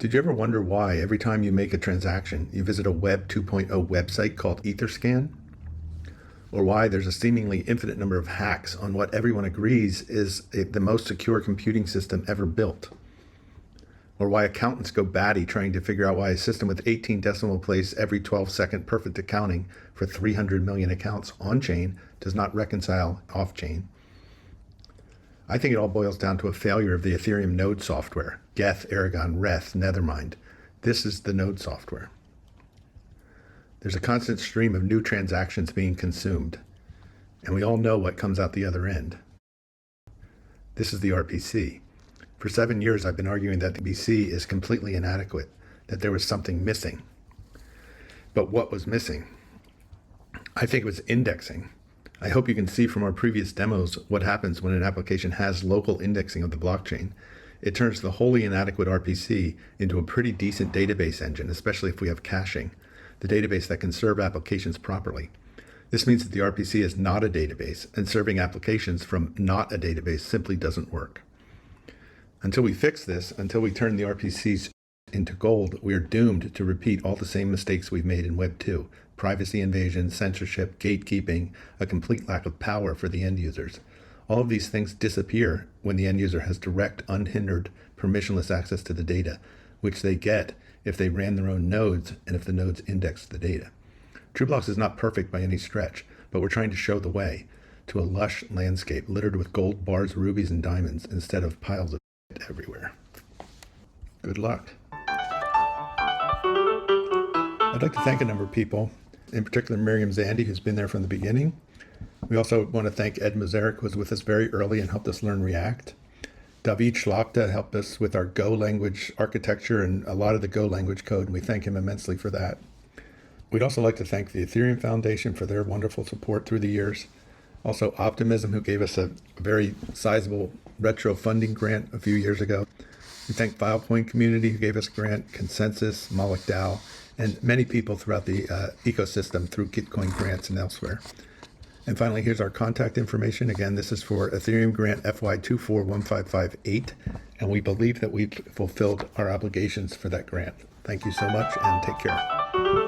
Did you ever wonder why every time you make a transaction, you visit a Web 2.0 website called Etherscan? Or why there's a seemingly infinite number of hacks on what everyone agrees is the most secure computing system ever built? Or why accountants go batty trying to figure out why a system with 18 decimal places every 12-second perfect accounting for 300 million accounts on-chain does not reconcile off-chain? I think it all boils down to a failure of the Ethereum node software, Geth, Aragon, Reth, Nethermind. This is the node software. There's a constant stream of new transactions being consumed, and we all know what comes out the other end. This is the RPC. For 7 years, I've been arguing that the RPC is completely inadequate, that there was something missing. But what was missing? I think it was indexing. I hope you can see from our previous demos what happens when an application has local indexing of the blockchain. It turns the wholly inadequate RPC into a pretty decent database engine, especially if we have caching, the database that can serve applications properly. This means that the RPC is not a database, and serving applications from not a database simply doesn't work. Until we fix this, until we turn the RPCs into gold, we are doomed to repeat all the same mistakes we've made in Web 2. Privacy invasion, censorship, gatekeeping, a complete lack of power for the end users. All of these things disappear when the end user has direct, unhindered, permissionless access to the data, which they get if they ran their own nodes and if the nodes indexed the data. TrueBlocks is not perfect by any stretch, but we're trying to show the way to a lush landscape littered with gold bars, rubies, and diamonds instead of piles of shit everywhere. Good luck. I'd like to thank a number of people, in particular Miriam Zandi, who's been there from the beginning. We also want to thank Ed Mazarek, who was with us very early and helped us learn React. David Schlachta helped us with our Go language architecture and a lot of the Go language code, and we thank him immensely for that. We'd also like to thank the Ethereum Foundation for their wonderful support through the years. Also Optimism, who gave us a very sizable retro funding grant a few years ago. We thank Filecoin community, who gave us a grant, Consensus, Malik DAO, and many people throughout the ecosystem through Gitcoin grants and elsewhere. And finally, here's our contact information. Again, this is for Ethereum Grant FY24-1558, and we believe that we've fulfilled our obligations for that grant. Thank you so much, and take care.